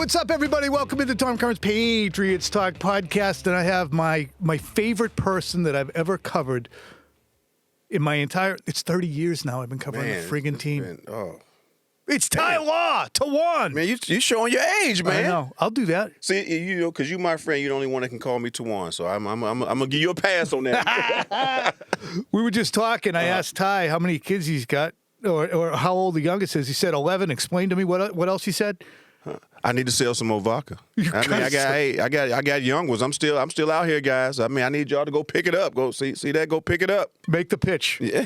what's up, everybody? Welcome into Tom Curran's Patriots Talk podcast. And I have my favorite person that I've ever covered in my entire... It's 30 years now I've been covering the friggin' team. It's Ty Law, Tawan. Man, you showing your age, man. I know. I'll do that. See, you know, because you my friend, you're the only one that can call me Tawan. So I'm going to give you a pass on that. We were just talking. I asked Ty how many kids he's got or how old the youngest is. He said 11. Explain to me what else he said. I need to sell some more vodka. I got young ones. I'm still out here, guys. I mean, I need y'all to go pick it up. Go see that. Go pick it up. Make the pitch. Yeah.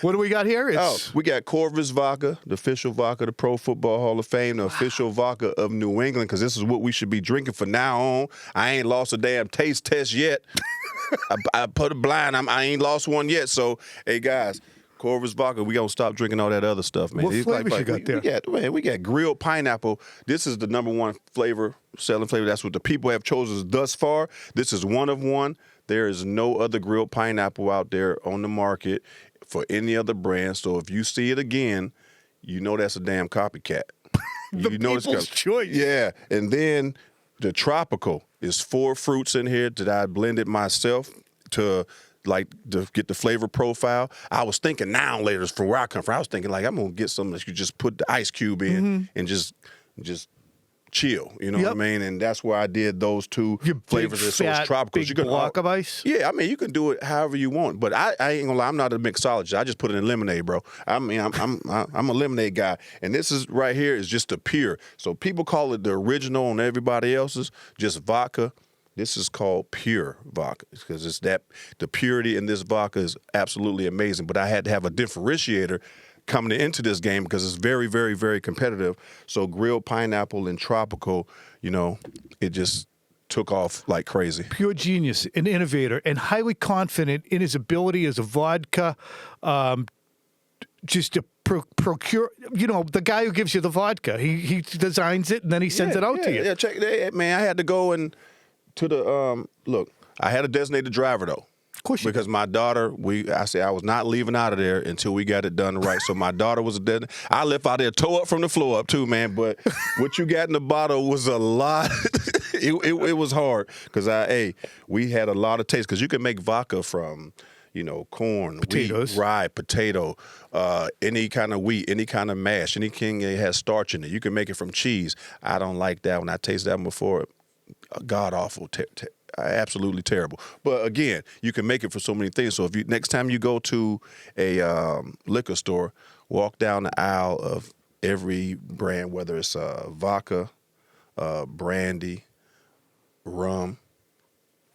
What do we got here? We got Corvus Vodka, the official vodka, the Pro Football Hall of Fame, the official vodka of New England, because this is what we should be drinking from now on. I ain't lost a damn taste test yet. I put it blind. I ain't lost one yet. So, hey, guys. Corvus Vodka, we gonna stop drinking all that other stuff, man. What flavors you got there? We got grilled pineapple. This is the #1 selling flavor. That's what the people have chosen thus far. This is one of one. There is no other grilled pineapple out there on the market for any other brand. So if you see it again, you know that's a damn copycat. You know people's choice. Yeah, and then the tropical is 4 fruits in here that I blended myself to get the flavor profile. I was thinking now later from where I come from, I was thinking like I'm gonna get something that you just put the ice cube in and just chill. You know what I mean? And that's where I did those 2 flavors. So it's tropical. Big block of ice? Yeah, I mean you can do it however you want. But I ain't gonna lie, I'm not a mixologist. I just put it in lemonade, bro. I mean I'm a lemonade guy. And this is right here is just the pure. So people call it the original on everybody else's, just vodka. This is called pure vodka because it's the purity in this vodka is absolutely amazing. But I had to have a differentiator coming into this game because it's very, very, very competitive. So grilled pineapple and tropical, you know, it just took off like crazy. Pure genius, an innovator, and highly confident in his ability as a vodka, just to procure, you know, the guy who gives you the vodka. He designs it and then he sends it out to you. Yeah, check that, man. I had to go and to the look. I had a designated driver though. Of course, because my daughter, I said I was not leaving out of there until we got it done right. So my daughter was a dead. I left out there, toe up from the floor up too, man. But what you got in the bottle was a lot. It was hard because we had a lot of taste because you can make vodka from, you know, corn, potatoes, wheat, rye, potato, any kind of wheat, any kind of mash, anything that has starch in it. You can make it from cheese. I don't like that. When I tasted that one before, god awful, absolutely terrible. But again, you can make it for so many things. So if you next time you go to a liquor store, walk down the aisle of every brand, whether it's vodka, brandy, rum.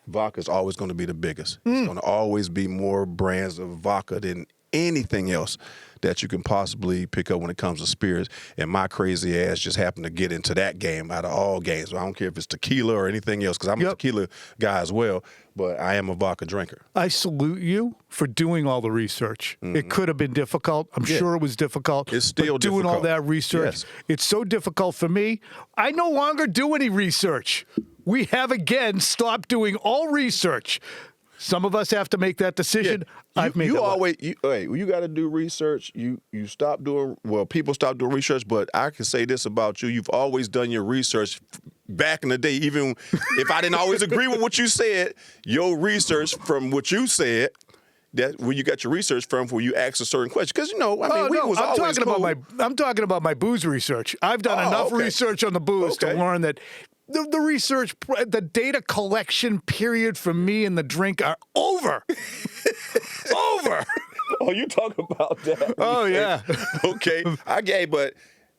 Vodka is always going to be the biggest. It's going to always be more brands of vodka than anything else that you can possibly pick up when it comes to spirits. And my crazy ass just happened to get into that game out of all games. So I don't care if it's tequila or anything else because I'm a tequila guy as well, but I am a vodka drinker. I salute you for doing all the research. It could have been difficult. I'm sure it was difficult. It's still doing difficult. All that research. Yes. It's so difficult for me. I no longer do any research. We have again stopped doing all research. Some of us have to make that decision. I've made that you got to do research. You stop doing, people stop doing research, but I can say this about you. You've always done your research back in the day. Even if I didn't always agree with what you said, your research from what you said, that where you got your research from, where you ask a certain question. Because, you know, I'm talking about my booze research. I've done enough research on the booze to learn that the research, the data collection period for me and the drink are over. Over. Oh, you talk about that. Oh, yeah. Okay. But,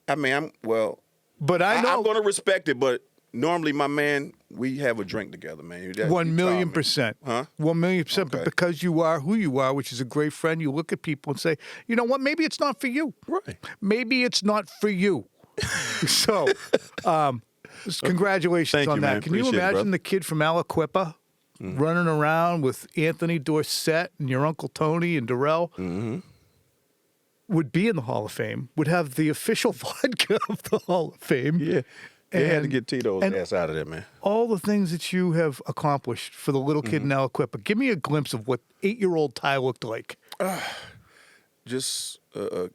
I mean, But I know. I'm going to respect it, but normally, my man, we have a drink together, man. 1,000,000%. Huh? 1,000,000%. Okay. But because you are who you are, which is a great friend, you look at people and say, you know what, maybe it's not for you. Right. Maybe it's not for you. So, congratulations on that. Man. Can you imagine the kid from Aliquippa running around with Anthony Dorsett and your Uncle Tony and Darrell? Would be in the Hall of Fame, would have the official vodka of the Hall of Fame. Yeah. They had to get Tito's ass out of there, man. All the things that you have accomplished for the little kid in Aliquippa. Give me a glimpse of what 8-year-old Ty looked like. Just a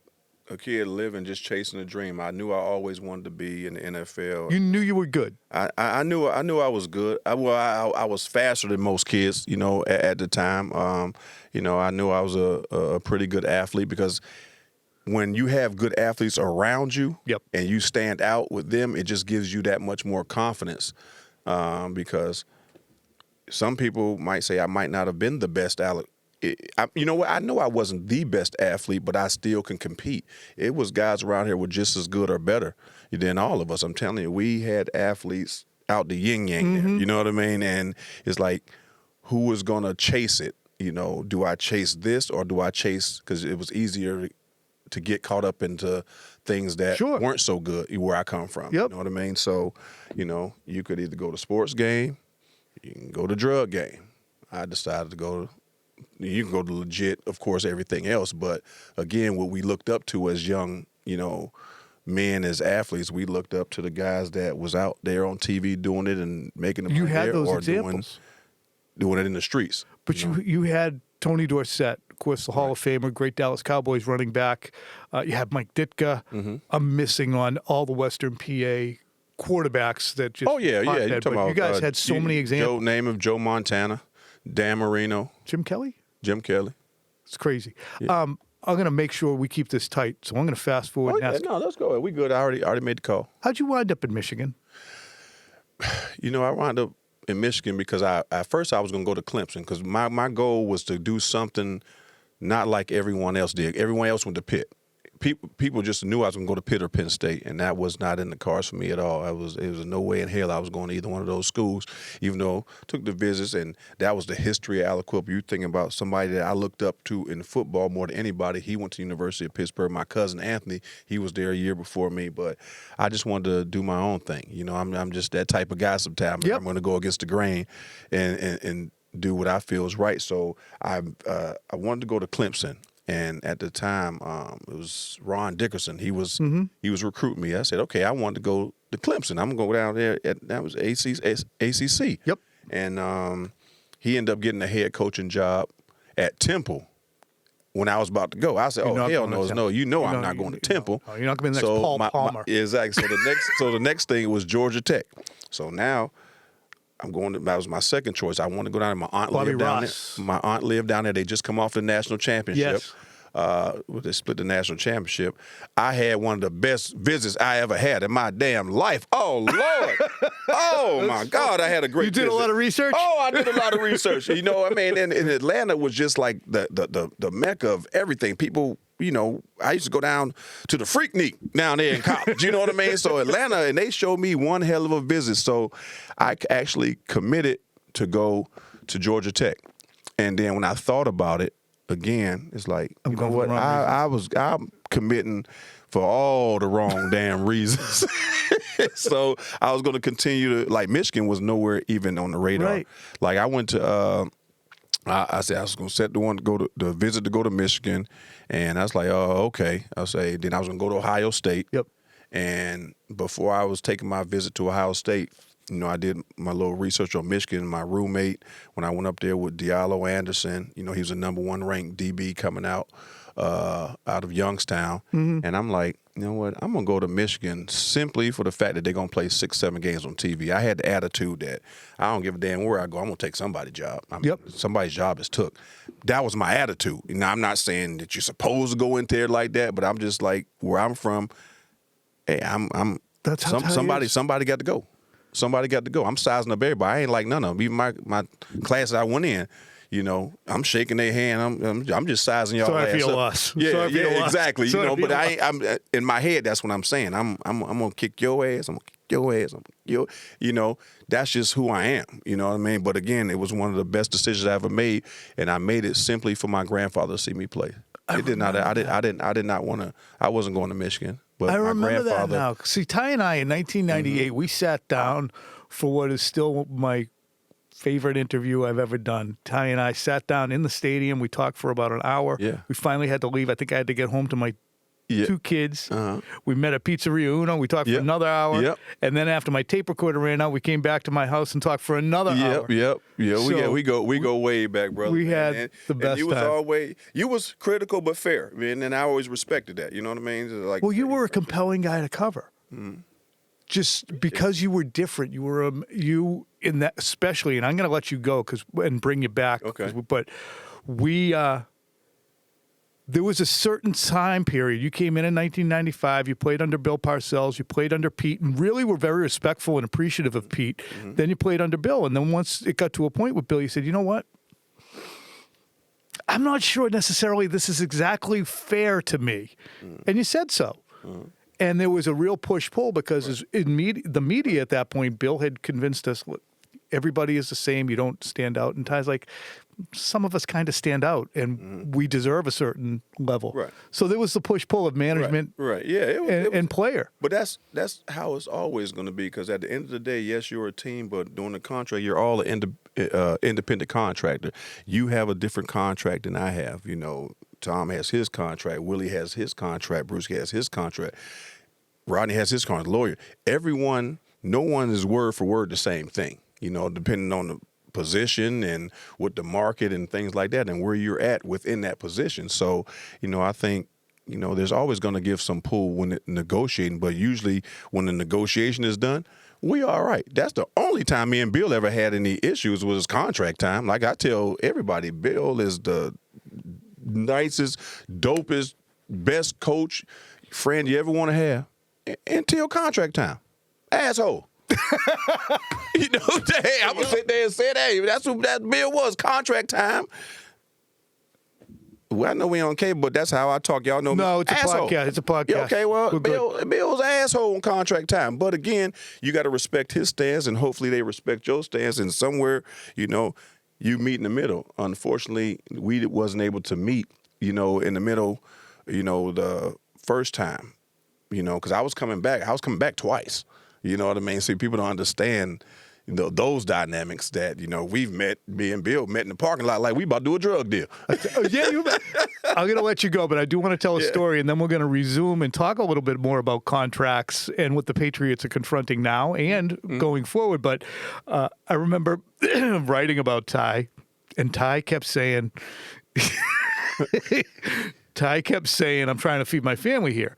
a kid living, just chasing a dream. I knew I always wanted to be in the NFL. You knew you were good. I knew I was good. I was faster than most kids, at the time. I knew I was a pretty good athlete because when you have good athletes around you and you stand out with them, it just gives you that much more confidence. Because some people might say I might not have been the best athlete. You know what? I know I wasn't the best athlete, but I still can compete. It was guys around here were just as good or better than all of us. I'm telling you, we had athletes out the yin-yang there. You know what I mean? And it's like, who was going to chase it? Do I chase this or do I chase – because it was easier to get caught up into things that weren't so good where I come from. You know what I mean? So, you could either go to sports game, you can go to drug game. I decided to go to – you can go to legit, of course, everything else. But, again, what we looked up to as young, men, as athletes, we looked up to the guys that was out there on TV doing it and making them You had those examples. Doing it in the streets. But you had Tony Dorsett, of course, the Hall of Famer, great Dallas Cowboys running back. You had Mike Ditka. I'm missing on all the Western PA quarterbacks that just you guys had so many examples. Name of Joe Montana. Dan Marino. Jim Kelly? Jim Kelly. It's crazy. Yeah. I'm going to make sure we keep this tight, so I'm going to fast forward and ask. No, let's go. We good. I already made the call. How'd you wind up in Michigan? I wound up in Michigan because at first I was going to go to Clemson because my goal was to do something not like everyone else did. Everyone else went to Pitt. People just knew I was going to go to Pitt or Penn State, and that was not in the cards for me at all. It was no way in hell I was going to either one of those schools, even though I took the visits, and that was the history of Aliquippa. You're thinking about somebody that I looked up to in football more than anybody. He went to the University of Pittsburgh. My cousin Anthony, he was there a year before me, but I just wanted to do my own thing. I'm just that type of guy sometimes. I'm going to go against the grain and do what I feel is right. So I wanted to go to Clemson. And at the time, it was Ron Dickerson. He was recruiting me. I said, okay, I want to go to Clemson. I'm going to go down there. That was ACC. Yep. And he ended up getting a head coaching job at Temple when I was about to go. I said, hell no. I'm not going to Temple. No, you're not going to be the next Paul Palmer. Exactly. So the next thing was Georgia Tech. So now that was my second choice. I wanted to go down there. My aunt lived down there. My aunt lived down there. They just come off the national championship. Yes. They split the national championship. I had one of the best visits I ever had in my damn life. Oh, Lord. Oh, my God. I had a great visit. You did a lot of research? Oh, I did a lot of research. And Atlanta was just like the mecca of everything. People, I used to go down to the Freaknik down there in college. You know what I mean? So Atlanta, and they showed me one hell of a visit. So I actually committed to go to Georgia Tech. And then when I thought about it, again, it's like, I'm committing for all the wrong damn reasons. So I was going to continue to, Michigan was nowhere even on the radar. Right. I went to, I said I was going to set the visit to go to Michigan, and I was like, oh, okay. Then I was going to go to Ohio State. Yep. And before I was taking my visit to Ohio State, I did my little research on Michigan. My roommate, when I went up there with Diallo Anderson, he was a number 1 ranked DB coming out of Youngstown. Mm-hmm. And I'm like, you know what? I'm going to go to Michigan simply for the fact that they're going to play 6-7 games on TV. I had the attitude that I don't give a damn where I go. I'm going to take somebody's job. Somebody's job is took. That was my attitude. I'm not saying that you're supposed to go in there like that, but I'm just like, where I'm from, hey, somebody got to go. Somebody got to go. I'm sizing up everybody. I ain't like none of them. Even my class that I went in, I'm shaking their hand. I'm just sizing y'all. Sorry for your loss. Yeah, exactly. But I'm in my head. That's what I'm saying. I'm gonna kick your ass. I'm gonna kick your ass. That's just who I am. You know what I mean? But again, it was one of the best decisions I ever made, and I made it simply for my grandfather to see me play. I did not want to. I wasn't going to Michigan. But I remember that now. See, Ty and I in 1998, we sat down for what is still my favorite interview I've ever done. Ty and I sat down in the stadium. We talked for about an hour. Yeah. We finally had to leave. I think I had to get home to my 2 kids. We met at Pizzeria Uno. We talked for another hour. Yep. And then after my tape recorder ran out, we came back to my house and talked for another hour. Yeah, So we go way back, brother. We had the best and you was time. You was critical but fair, man, and I always respected that. You know what I mean? Like, Well, you were a compelling guy to cover. Just because you were different, you were you in that especially, and I'm going to let you go and bring you back. Okay. But we there was a certain time period. You came in 1995. You played under Bill Parcells. You played under Pete, and really were very respectful and appreciative of Pete. Then you played under Bill, and then once it got to a point with Bill, you said, "You know what? I'm not sure necessarily this is exactly fair to me," and you said so. And there was a real push-pull because the media at that point, Bill had convinced us, look, everybody is the same. You don't stand out. And Ty's like, some of us kind of stand out, and we deserve a certain level. Right. So there was the push-pull of management Yeah, and player. But that's how it's always going to be, because at the end of the day, yes, you're a team, but during the contract, you're all an independent contractor. You have a different contract than I have. You know, Tom has his contract. Willie has his contract. Bruce has his contract. Rodney has his contract. Lawyer. No one is word for word the same thing, you know, depending on the position and with the market and things like that and where you're at within that position. So, you know, I think, you know, there's always going to give some pull when negotiating, but usually when the negotiation is done, we all right. That's the only time me and Bill ever had any issues was contract time. Like I tell everybody, Bill is the nicest, dopest, best coach, friend you ever want to have until contract time. Asshole. You know, hey, I'm gonna sit there and say, hey, that's what that Bill was, contract time. Well, I know we on cable, but that's how I talk. Y'all know me. No, it's asshole. a podcast. It's a podcast. Yeah, okay, well, Bill's an asshole on contract time. But again, you got to respect his stance, and hopefully they respect your stance. And somewhere, you know, you meet in the middle. Unfortunately, we wasn't able to meet, you know, in the middle, you know, the first time, you know, because I was coming back twice. You know what I mean? See, people don't understand, you know, those dynamics that, you know, me and Bill met in the parking lot like we about to do a drug deal. Yeah, I'm going to let you go, but I do want to tell a story, and then we're going to resume and talk a little bit more about contracts and what the Patriots are confronting now and going forward. But I remember writing about Ty, and Ty kept saying, I'm trying to feed my family here.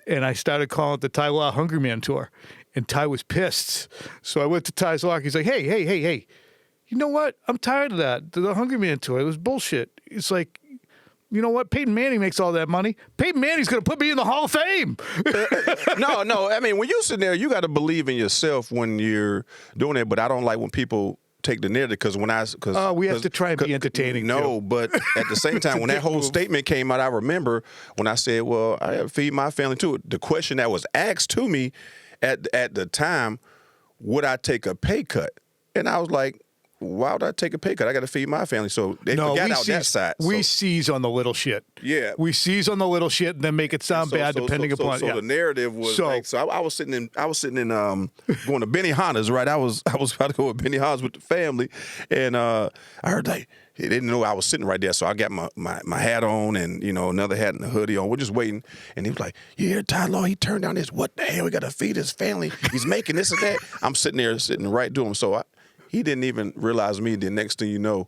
And I started calling it the Ty Law Hungry Man Tour. And Ty was pissed. So I went to Ty's locker. He's like, hey, you know what? I'm tired of that. The Hungry Man Tour, it was bullshit. It's like, you know what? Peyton Manning makes all that money. Peyton Manning's going to put me in the Hall of Fame. No. I mean, when you're sitting there, you got to believe in yourself when you're doing it. But I don't like when people take the narrative because we have to try and be entertaining. No, but at the same time, when that whole statement came out, I remember when I said, well, I have to feed my family too. The question that was asked to me at the time, would I take a pay cut? And I was like, why would I take a pay cut? I got to feed my family. So they forgot out that side. We seize on the little shit. Yeah. We seize on the little shit and then make it sound bad depending upon. So the narrative was I was sitting in going to Benihana's, right? I was about to go with Benihana's with the family, and I heard they didn't know I was sitting right there, so I got my hat on and, you know, another hat and a hoodie on. We're just waiting, and he was like, "You hear Ty Law? He turned down this. What the hell? We got to feed his family. He's making this and that." I'm sitting right to him, so he didn't even realize me. The next thing you know,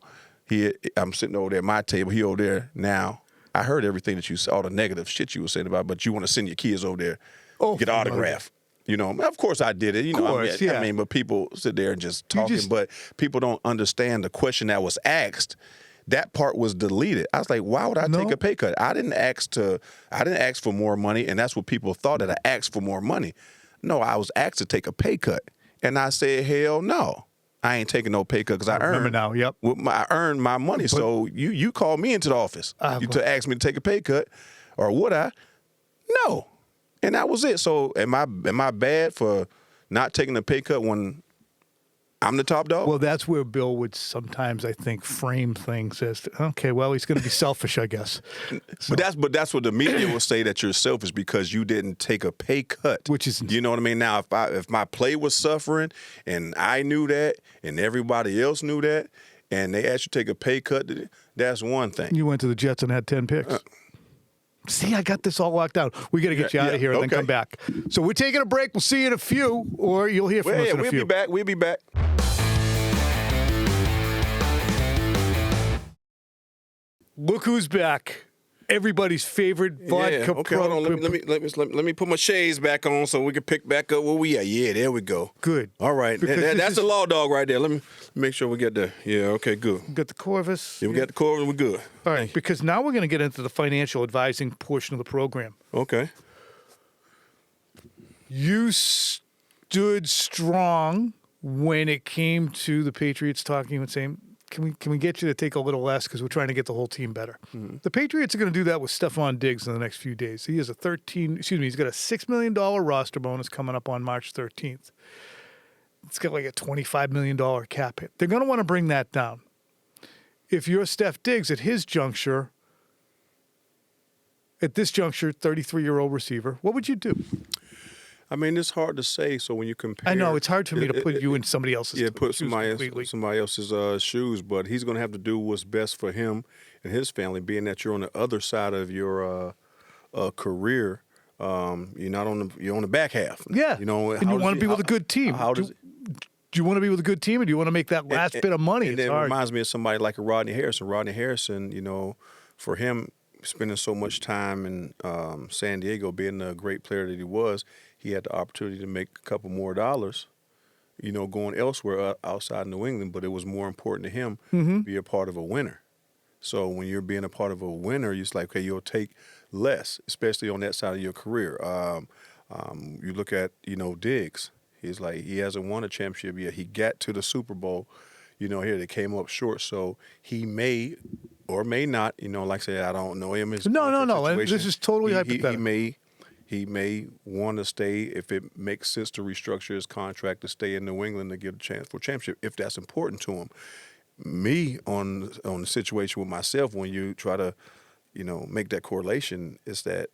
I'm sitting over there at my table. He over there now. I heard everything that you said, all the negative shit you were saying about, but you want to send your kids over there, get autograph. You know, of course I did it. You know, I mean, but people sit there and just talking, but people don't understand the question that was asked. That part was deleted. I was like, why would I take a pay cut? I didn't ask for more money, and that's what people thought, that I asked for more money. No, I was asked to take a pay cut, and I said, hell no. I ain't taking no pay cut because I earned. Now, yep. I earned my money. So you called me into the office to ask me to take a pay cut, or would I? No, and that was it. So am I bad for not taking a pay cut when I'm the top dog? Well, that's where Bill would sometimes, I think, frame things as, okay, well, he's going to be selfish, I guess. So. But that's what the media will say, that you're selfish because you didn't take a pay cut. Which is, you know what I mean? Now, if my play was suffering and I knew that and everybody else knew that and they asked you to take a pay cut, that's one thing. You went to the Jets and had 10 picks. See, I got this all locked down. We got to get you out of here and then come back. So we're taking a break. We'll see you in a few, or you'll hear from us in a few. We'll be back. Look who's back. Everybody's favorite vodka Okay, hold on. Let me put my shades back on so we can pick back up where we at. Yeah, there we go. Good. All right. That's the law dog right there. Let me make sure we get there. Yeah, okay, good. We got the Corvus. Yeah, we got the Corvus. We're good. All right, because now we're going to get into the financial advising portion of the program. Okay. You stood strong when it came to the Patriots talking and saying, Can we get you to take a little less because we're trying to get the whole team better? Mm-hmm. The Patriots are going to do that with Stefon Diggs in the next few days. He's got a $6 million roster bonus coming up on March 13th. It's got like a $25 million cap hit. They're going to want to bring that down. If you're Steph Diggs at this juncture, 33-year-old receiver, what would you do? I mean, it's hard to say. So when you compare, I know it's hard for me to put you in somebody else's. Yeah, put somebody else's shoes. But he's going to have to do what's best for him and his family. Being that you're on the other side of your career, you're on the back half. Yeah, and you want to be with a good team. Do you want to be with a good team, or do you want to make that last bit of money? And it reminds me of somebody like a Rodney Harrison. Rodney Harrison, for him spending so much time in San Diego, being the great player that he was. He had the opportunity to make a couple more dollars, going elsewhere outside New England, but it was more important to him to be a part of a winner. So when you're being a part of a winner, it's like, okay, you'll take less, especially on that side of your career. You look at, Diggs. He's like, he hasn't won a championship yet. He got to the Super Bowl, here they came up short. So he may or may not, like I said, I don't know him. No. This is totally hypothetical. He may want to stay if it makes sense to restructure his contract to stay in New England to get a chance for a championship if that's important to him. Me on the situation with myself when you try to, make that correlation is that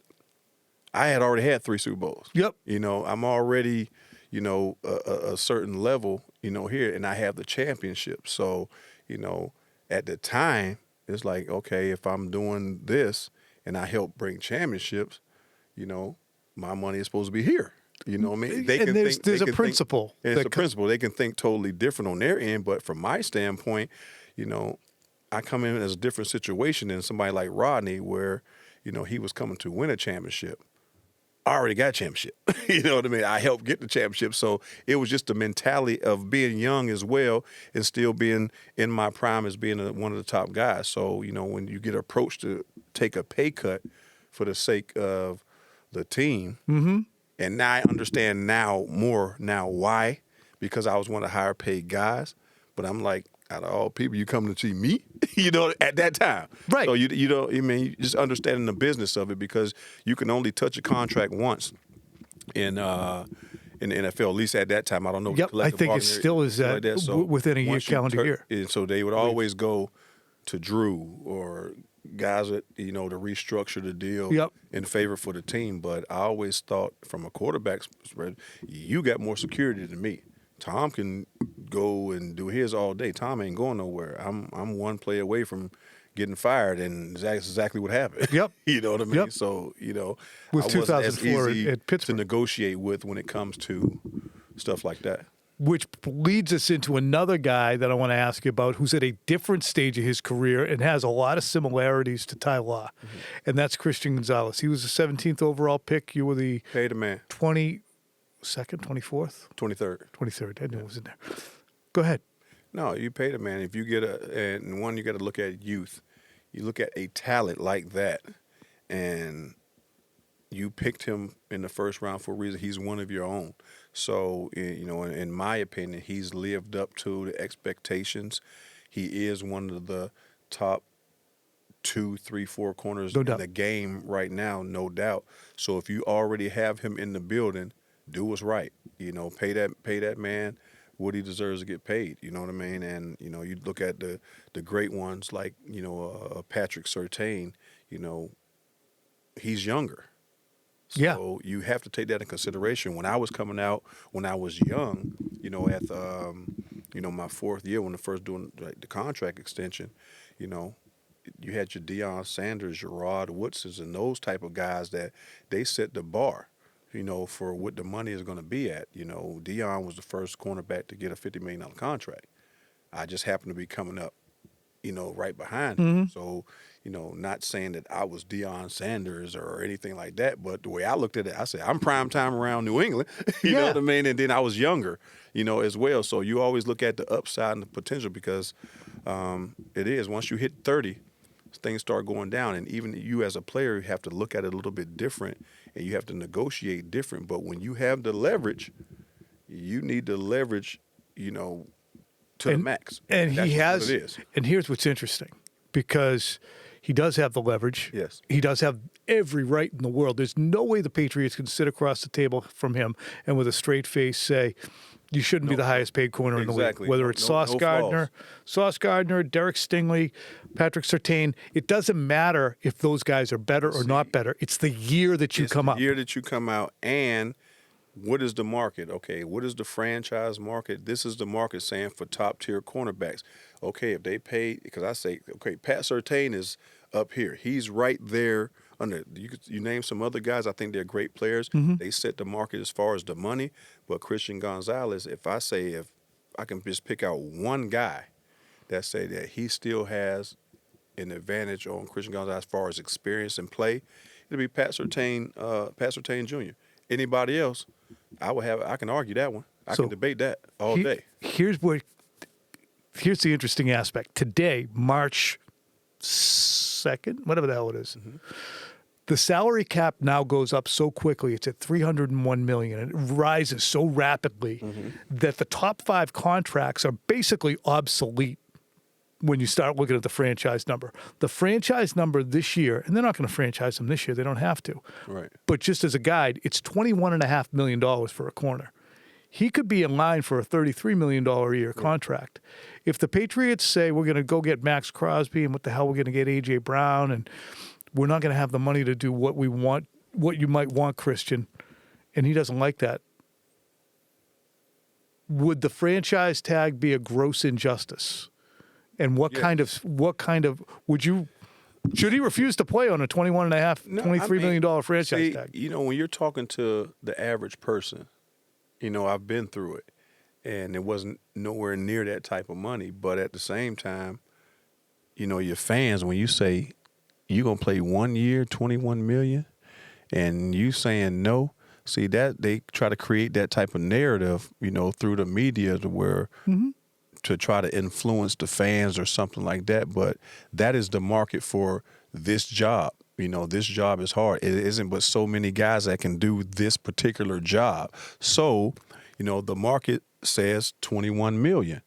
I had already had 3 Super Bowls. Yep. I'm already, a certain level, here, and I have the championship. So, at the time, it's like, okay, if I'm doing this and I help bring championships, my money is supposed to be here. You know what I mean? There's a principle. It's a principle. They can think totally different on their end, but from my standpoint, I come in as a different situation than somebody like Rodney where, he was coming to win a championship. I already got a championship. You know what I mean? I helped get the championship. So it was just the mentality of being young as well and still being in my prime as being one of the top guys. So, when you get approached to take a pay cut for the sake of the team. Mm-hmm. And now I understand more why, because I was one of the higher paid guys. But I'm like, out of all people, you come to see me, at that time. Right. So you just understanding the business of it, because you can only touch a contract once in the NFL, at least at that time. I don't know. Yep, I think it still is that so within a calendar year. And so they would always go to Drew or guys that, to restructure the deal in favor for the team. But I always thought from a quarterback's perspective, you got more security than me. Tom can go and do his all day. Tom ain't going nowhere. I'm one play away from getting fired, and that's exactly what happened. Yep. You know what I mean? Yep. So, with I wasn't as 2004 easy at Pittsburgh to negotiate with when it comes to stuff like that. Which leads us into another guy that I want to ask you about who's at a different stage of his career and has a lot of similarities to Ty Law, and that's Christian Gonzalez. He was the 17th overall pick. You were the Pay the man. 22nd, 24th? 23rd. 23rd. I knew it was in there. Go ahead. No, you pay the man. If you get you got to look at youth. You look at a talent like that, and you picked him in the first round for a reason. He's one of your own. So, in my opinion, he's lived up to the expectations. He is one of the top 2, 3, 4 corners in the game right now, no doubt. So if you already have him in the building, do what's right. Pay that man what he deserves to get paid. You know what I mean? And, you look at the great ones like, Patrick Surtain, he's younger. So you have to take that in consideration. When I was coming out, when I was young, at my 4th year when I first doing the contract extension, you had your Deion Sanders, your Rod Woodses, and those type of guys that they set the bar, for what the money is going to be at. Deion was the first cornerback to get a $50 million contract. I just happened to be coming up, right behind him. So, not saying that I was Deion Sanders or anything like that, but the way I looked at it, I said, I'm prime time around New England, you know what I mean? And then I was younger, as well. So you always look at the upside and the potential because it is. Once you hit 30, things start going down. And even you as a player, you have to look at it a little bit different and you have to negotiate different. But when you have the leverage, you need the leverage, to the max. And That's he has, what it is. And here's what's interesting, because he does have the leverage. Yes. He does have every right in the world. There's no way the Patriots can sit across the table from him and with a straight face say, you shouldn't be the highest paid corner in the league. Whether it's Sauce Gardner, Derek Stingley, Patrick Surtain, it doesn't matter if those guys are better or not better. It's the year that you come up. It's the year that you come out, and what is the market? Okay, what is the franchise market? This is the market saying for top-tier cornerbacks. Okay, if they pay, because I say, okay, Pat Surtain is up here. He's right there under. You name some other guys. I think they're great players. They set the market as far as the money. But Christian Gonzalez, if I can just pick out one guy that say that he still has an advantage on Christian Gonzalez as far as experience and play, it'll be Pat Surtain Jr. Anybody else, I can argue that one. I can debate that all day. Here's the interesting aspect. Today, March 2nd, whatever the hell it is, the salary cap now goes up so quickly. It's at $301 million, and it rises so rapidly that the top 5 contracts are basically obsolete when you start looking at the franchise number. The franchise number this year, and they're not going to franchise them this year. They don't have to. Right. But just as a guide, it's $21.5 million for a corner. He could be in line for a $33 million a year contract. If the Patriots say we're going to go get Max Crosby and what the hell we're going to get A.J. Brown and we're not going to have the money to do what we want, what you might want, Christian, and he doesn't like that, would the franchise tag be a gross injustice? And what kind of should he refuse to play on a $23 million franchise tag? When you're talking to the average person, I've been through it, and it wasn't nowhere near that type of money. But at the same time, your fans, when you say you're going to play 1 year, $21 million, and you saying no, see that they try to create that type of narrative, through the media to where to try to influence the fans or something like that. But that is the market for this job. This job is hard. It isn't but so many guys that can do this particular job. So, the market says $21 million.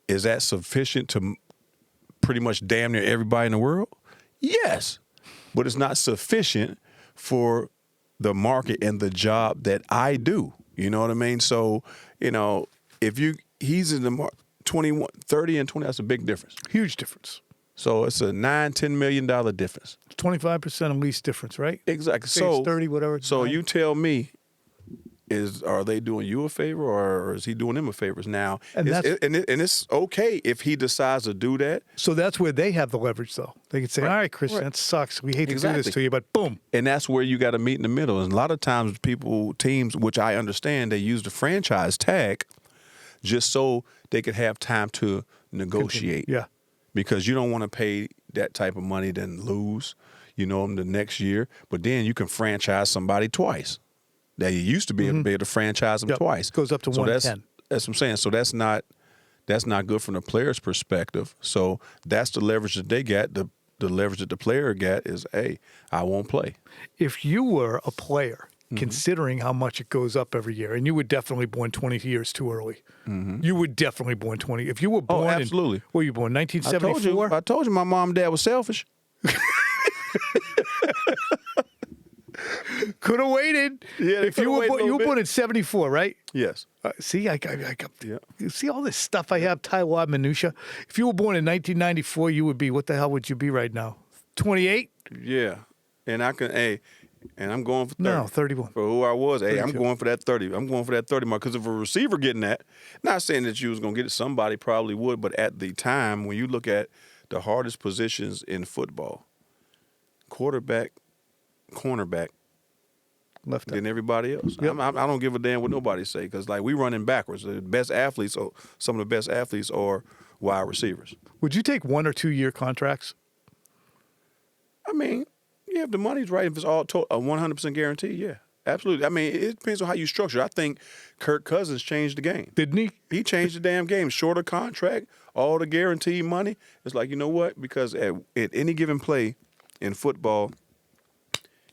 Is that sufficient to pretty much damn near everybody in the world? Yes. But it's not sufficient for the market and the job that I do. You know what I mean? So, if he's in the market, 21, 30 and 20, that's a big difference. Huge difference. So it's a $9-10 million difference. 25% at least difference, right? Exactly. Say it's 30, whatever. So you tell me, are they doing you a favor or is he doing them a favor? Now, and it's okay if he decides to do that. So that's where they have the leverage, though. They can say, all right, Christian, that sucks. We hate to do this to you, but boom. And that's where you got to meet in the middle. And a lot of times teams, which I understand, they use the franchise tag just so they could have time to negotiate. Yeah. Because you don't want to pay that type of money then lose, the next year. But then you can franchise somebody twice. That you used to be able to franchise them twice. It goes up to 110. That's what I'm saying. So that's not good from the player's perspective. So that's the leverage that they got. The leverage that the player got is, hey, I won't play. If you were a player, considering how much it goes up every year, and you were definitely born 20 years too early. You were definitely born 20. If you were born absolutely. Were you born 1974? I told you my mom and dad was selfish. Could have waited. Yeah, if you were born in 74, right? Yes. See, you see all this stuff I have, Taiwan minutia. If you were born in 1994, you would be, what the hell would you be right now? 28? Yeah. And and I'm going for 30. No, 31. For who I was. 32. I'm going for that 30. I'm going for that 30 mark. Because if a receiver getting that, not saying that you was going to get it, somebody probably would, but at the time, when you look at the hardest positions in football. Quarterback, cornerback, left than everybody else. Yep. I don't give a damn what nobody say because, like, we running backwards. The best athletes, or some of the best athletes, are wide receivers. Would you take 1 or 2 year contracts? I mean, yeah, if the money's right, if it's all a 100% guarantee, yeah, absolutely. I mean, it depends on how you structure it. I think Kirk Cousins changed the game. Didn't he? He changed the damn game. Shorter contract, all the guaranteed money. It's like, you know what? Because at any given play in football,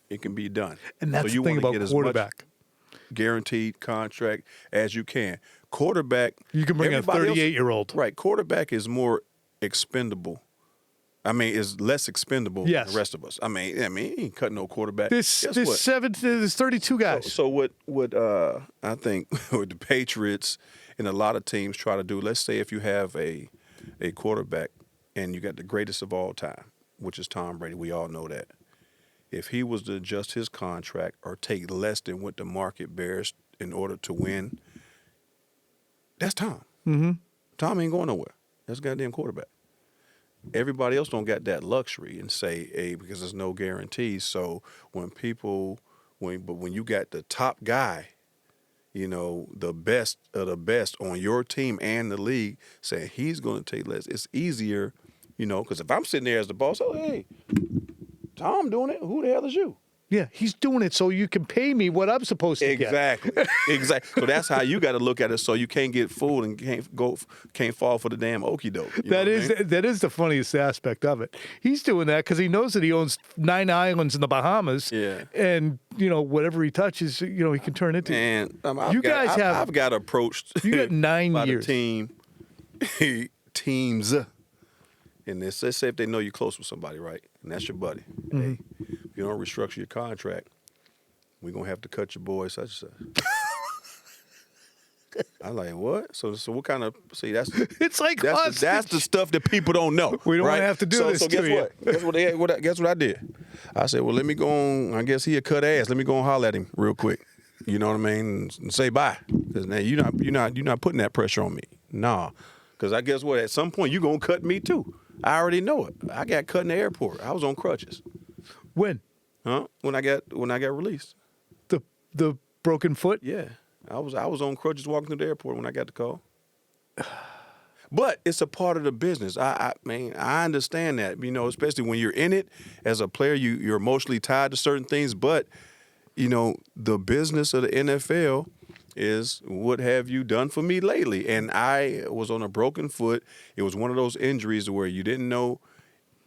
it can be done. And that's so you the thing want to about get as quarterback. much guaranteed contract as you can. Quarterback, You can bring a everybody else- 38-year-old. Right. Quarterback is more expendable. I mean, is less expendable Yes. than the rest of us. I mean, he ain't cutting no quarterback. There's Guess what? there's 32 guys. So what I think what the Patriots and a lot of teams try to do, let's say if you have a quarterback and you got the greatest of all time, which is Tom Brady, we all know that. If he was to adjust his contract or take less than what the market bears in order to win, that's Tom. Mm-hmm. Tom ain't going nowhere. That's a goddamn quarterback. Everybody else don't got that luxury and say, hey, because there's no guarantees. So when you got the top guy, you know, the best of the best on your team and the league saying he's going to take less, it's easier, you know, because if I'm sitting there as the boss, oh, hey, Tom doing it, who the hell is you? Yeah, he's doing it so you can pay me what I'm supposed to get. Exactly. So that's how you got to look at it. So you can't get fooled and can't fall for the damn okie doke. That is the funniest aspect of it. He's doing that because he knows that he owns 9 islands in the Bahamas. Yeah. And whatever he touches, he can turn into. And I've got approached. You got 9 by years. The teams. And let's say if they know you're close with somebody, right? And that's your buddy. Mm-hmm. Hey, if you don't restructure your contract, we're going to have to cut your boy such and such. I'm like, what? So what kind of, see, that's the stuff that people don't know. We don't right? want to have to do this So guess to you. what? Guess what I did? I said, well, let me go on. I guess he'll cut ass. Let me go and holler at him real quick. You know what I mean? And say bye. Because now you're not putting that pressure on me. Nah. Because I guess what? At some point, you're going to cut me too. I already know it. I got cut in the airport. I was on crutches. When? Huh? When I got released. The broken foot? Yeah. I was on crutches walking through the airport when I got the call. But it's a part of the business. I understand that, especially when you're in it as a player, you're emotionally tied to certain things. But, the business of the NFL is what have you done for me lately? And I was on a broken foot. It was one of those injuries where you didn't know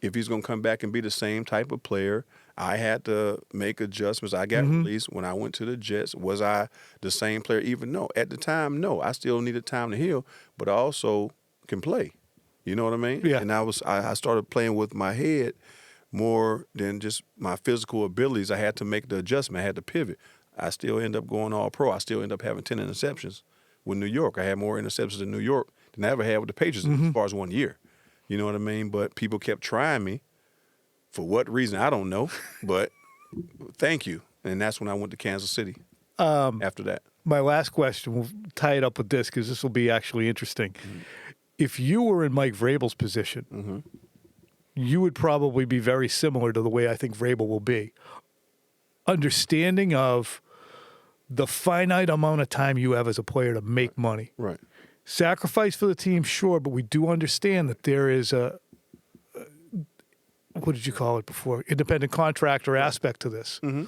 if he's going to come back and be the same type of player. I had to make adjustments. I got released when I went to the Jets. Was I the same player? Even no. At the time, no. I still needed time to heal, but I also can play. You know what I mean? Yeah. And I started playing with my head more than just my physical abilities. I had to make the adjustment. I had to pivot. I still end up going all pro. I still end up having 10 interceptions with New York. I had more interceptions in New York than I ever had with the Patriots as far as 1 year. You know what I mean? But people kept trying me. For what reason, I don't know. But thank you. And that's when I went to Kansas City after that. My last question, we'll tie it up with this because this will be actually interesting. Mm-hmm. If you were in Mike Vrabel's position, you would probably be very similar to the way I think Vrabel will be. Understanding of the finite amount of time you have as a player to make money. Right. Sacrifice for the team, sure, but we do understand that there is a what did you call it before? Independent contractor aspect to this. Mm-hmm.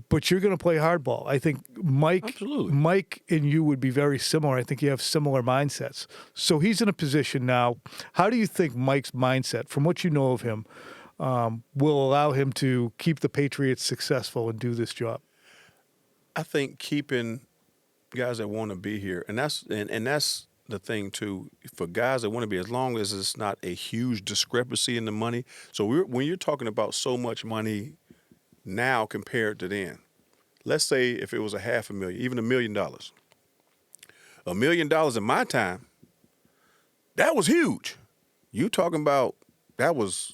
But you're going to play hardball. I think Mike and you would be very similar. I think you have similar mindsets. So he's in a position now. How do you think Mike's mindset, from what you know of him, will allow him to keep the Patriots successful and do this job? I think keeping guys that want to be here, and that's the thing too. For guys that want to be, as long as it's not a huge discrepancy in the money. So when you're talking about so much money now compared to then, let's say if it was $500,000, even $1 million. $1 million in my time, that was huge. You talking about that's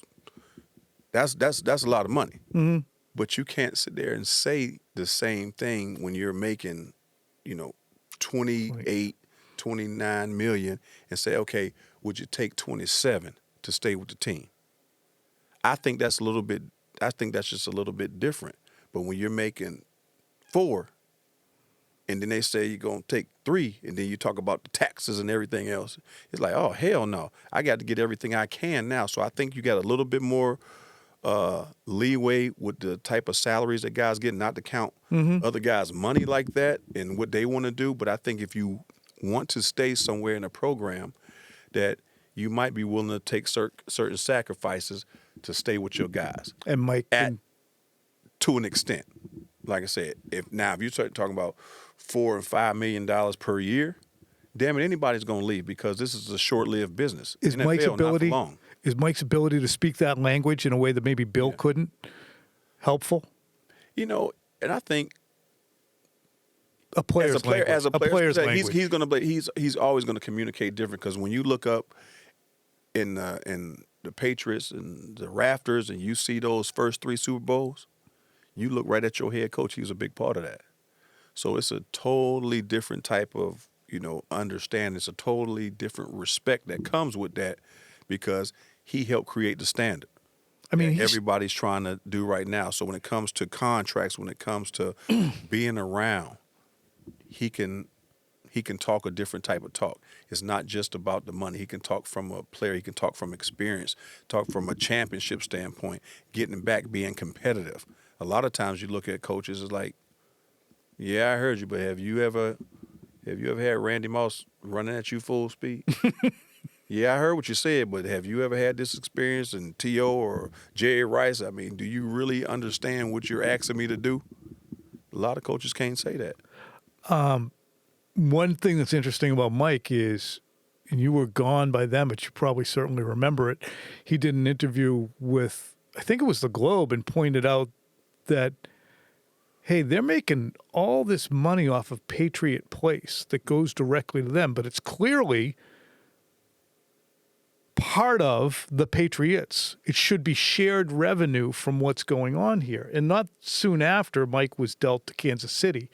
a lot of money. Mm-hmm. But you can't sit there and say the same thing when you're making, 28, 29 million and say, okay, would you take 27 to stay with the team. I think that's just a little bit different. But when you're making 4, and then they say you're going to take 3, and then you talk about the taxes and everything else, it's like, oh, hell no. I got to get everything I can now. So I think you got a little bit more leeway with the type of salaries that guys get, not to count other guys' money like that and what they want to do. But I think if you want to stay somewhere in a program, that you might be willing to take certain sacrifices to stay with your guys. And Mike, to an extent, like I said, if you start talking about $4 and $5 million per year, damn it, anybody's going to leave because this is a short-lived business. Is NFL, Mike's ability to speak that language in a way that maybe Bill couldn't helpful? And I think a player's language. He's going to he's always going to communicate different because when you look up in the Patriots and the rafters and you see those first 3 Super Bowls, you look right at your head coach. He was a big part of that. So it's a totally different type of understanding. It's a totally different respect that comes with that because he helped create the standard. I mean, everybody's trying to do right now. So when it comes to contracts, when it comes to being around, he can talk a different type of talk. It's not just about the money. He can talk from a player. He can talk from experience, talk from a championship standpoint, getting back, being competitive. A lot of times you look at coaches, it's like, yeah, I heard you, but have you ever had Randy Moss running at you full speed? Yeah, I heard what you said, but have you ever had this experience in T.O. or Jerry Rice? I mean, do you really understand what you're asking me to do? A lot of coaches can't say that. One thing that's interesting about Mike is, and you were gone by then, but you probably certainly remember it, he did an interview with, I think it was the Globe, and pointed out that, hey, they're making all this money off of Patriot Place that goes directly to them, but it's clearly part of the Patriots. It should be shared revenue from what's going on here. And not soon after, Mike was dealt to Kansas City.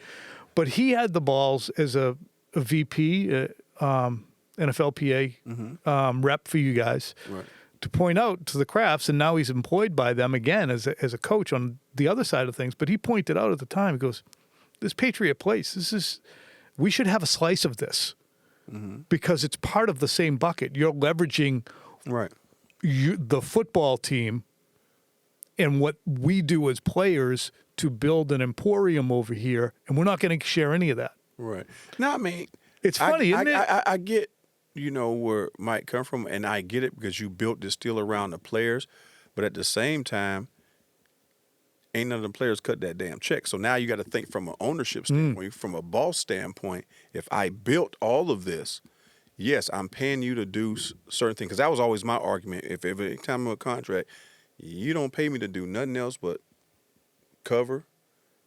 But he had the balls as a VP, NFLPA rep for you guys, right, to point out to the Crafts, and now he's employed by them again as a coach on the other side of things. But he pointed out at the time, he goes, this Patriot Place, we should have a slice of this because it's part of the same bucket. You're leveraging the football team and what we do as players to build an emporium over here, and we're not going to share any of that. Right. Now, I mean, it's funny, isn't it? I get, where Mike come from, and I get it because you built this deal around the players, but at the same time, ain't none of the players cut that damn check. So now you got to think from an ownership standpoint, from a boss standpoint. If I built all of this, yes, I'm paying you to do certain things, because that was always my argument. If every time I'm a contract, you don't pay me to do nothing else but cover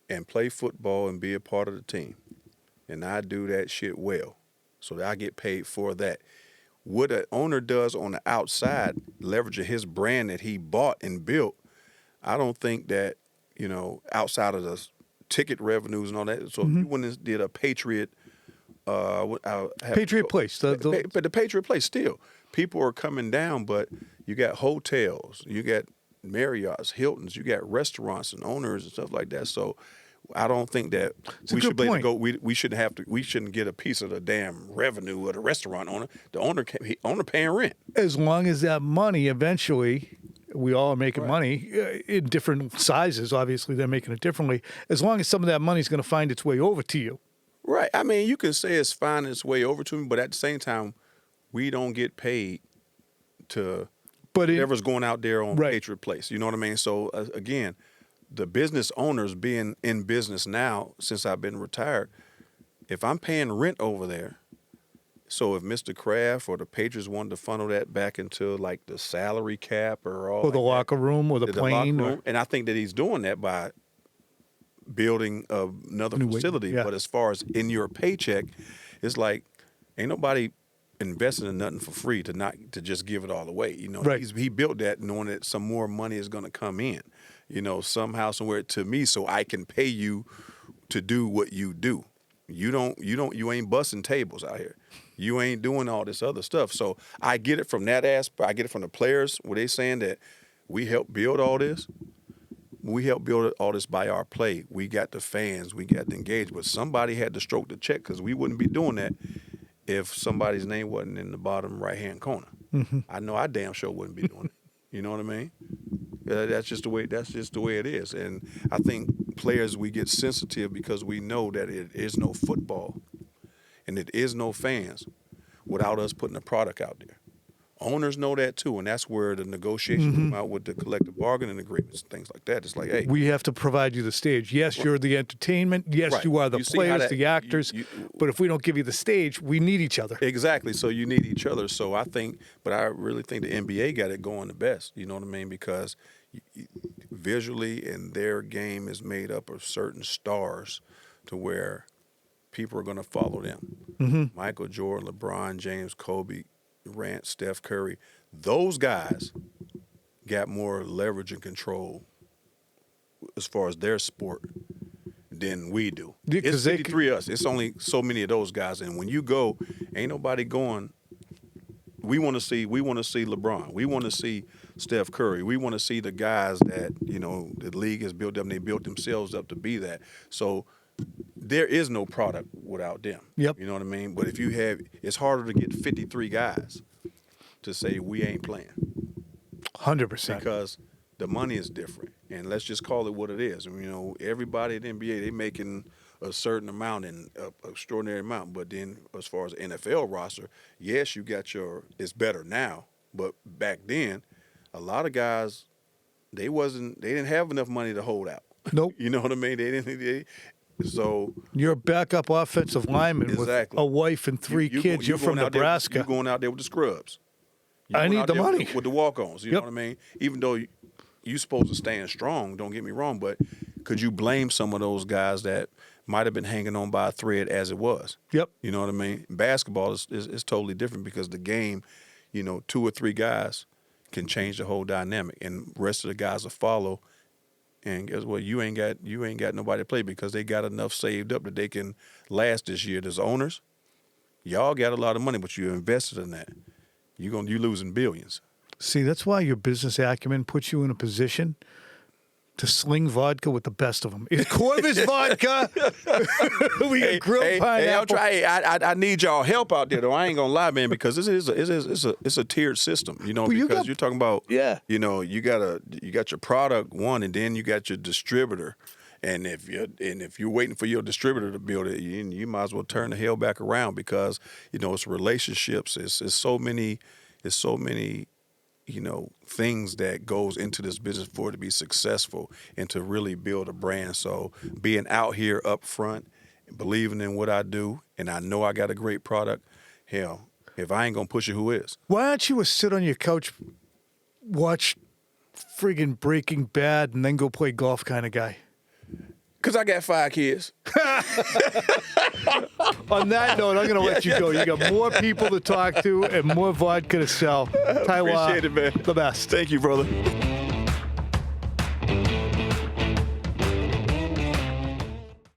and play football and be a part of the team. And I do that shit well. So that I get paid for that. What an owner does on the outside, leveraging his brand that he bought and built, I don't think that, outside of the ticket revenues and all that. So if you went and did a Patriot Patriot Place. But the Patriot Place still. People are coming down, but you got hotels, you got Marriott's, Hilton's, you got restaurants and owners and stuff like that. So I don't think that we should be able to go. We shouldn't get a piece of the damn revenue of the restaurant owner. The owner paying rent. As long as that money eventually, we all are making money in different sizes. Obviously, they're making it differently. As long as some of that money is going to find its way over to you. Right. I mean, you can say it's finding its way over to me, but at the same time, we don't get paid to whatever's going out there on Patriot Place. You know what I mean? So again, the business owners being in business now since I've been retired, if I'm paying rent over there, so if Mr. Kraft or the Patriots wanted to funnel that back into like the salary cap or the locker room or the plane, and I think that he's doing that by building another facility. But as far as in your paycheck, it's like ain't nobody investing in nothing for free to just give it all away. He built that knowing that some more money is going to come in. Somehow, somewhere to me, so I can pay you to do what you do. You ain't busting tables out here. You ain't doing all this other stuff. So I get it from that aspect. I get it from the players where they saying that we helped build all this. We helped build all this by our play. We got the fans. We got the engagement. But somebody had to stroke the check because we wouldn't be doing that if somebody's name wasn't in the bottom right-hand corner. Mm-hmm. I know I damn sure wouldn't be doing it. You know what I mean? That's just the way it is. And I think players, we get sensitive because we know that it is no football and it is no fans without us putting a product out there. Owners know that too, and that's where the negotiations come out with the collective bargaining agreements and things like that. It's like, hey, we have to provide you the stage. Yes, you're the entertainment. Yes, right. you are the You see players, the actors. But if we don't give you the stage, we need each other. Exactly. So you need each other. So I really think the NBA got it going the best. You know what I mean? Because visually, and their game is made up of certain stars to where people are going to follow them. Mm-hmm. Michael Jordan, LeBron James, Kobe, Durant, Steph Curry, those guys got more leverage and control as far as their sport than we do. Yeah, it's 53 of us. It's only so many of those guys, and when you go, ain't nobody going. We want to see LeBron. We want to see Steph Curry. We want to see the guys that the league has built up, and they built themselves up to be that. So there is no product without them. Yep. You know what I mean? But if you have, it's harder to get 53 guys to say we ain't playing. 100%. Because the money is different. And let's just call it what it is. Everybody at the NBA, they making a certain amount and an extraordinary amount. But then as far as NFL roster, yes, you got it's better now. But back then, a lot of guys, they didn't have enough money to hold out. Nope. You know what I mean? So you're a backup offensive lineman exactly. with a wife and three kids. You're from Nebraska. You're going out there with the scrubs. I need the money. With the walk-ons. You know what I mean? Even though you're supposed to stand strong, don't get me wrong, but could you blame some of those guys that might have been hanging on by a thread as it was? Yep. You know what I mean? Basketball is totally different because the game, 2 or 3 guys can change the whole dynamic, and the rest of the guys will follow. And guess what? You ain't got nobody to play because they got enough saved up that they can last this year. There's owners. Y'all got a lot of money, but you invested in that. You losing billions. See, that's why your business acumen puts you in a position to sling vodka with the best of them. It's Corvus Vodka. We got grilled pineapple. I need y'all help out there, though. I ain't gonna lie, man, because it's a tiered system. Because you're talking about you got your product one, and then you got your distributor. And if you're waiting for your distributor to build it, you might as well turn the hell back around because it's relationships. It's so many things that goes into this business for it to be successful and to really build a brand. So being out here up front, believing in what I do, and I know I got a great product, hell, if I ain't gonna push it, who is? Why don't you sit on your couch, watch friggin' Breaking Bad, and then go play golf kind of guy? Because I got 5 kids. On that note, I'm going to let you go. You got more people to talk to and more vodka to sell. Taiwan, appreciate it, man. The best. Thank you, brother.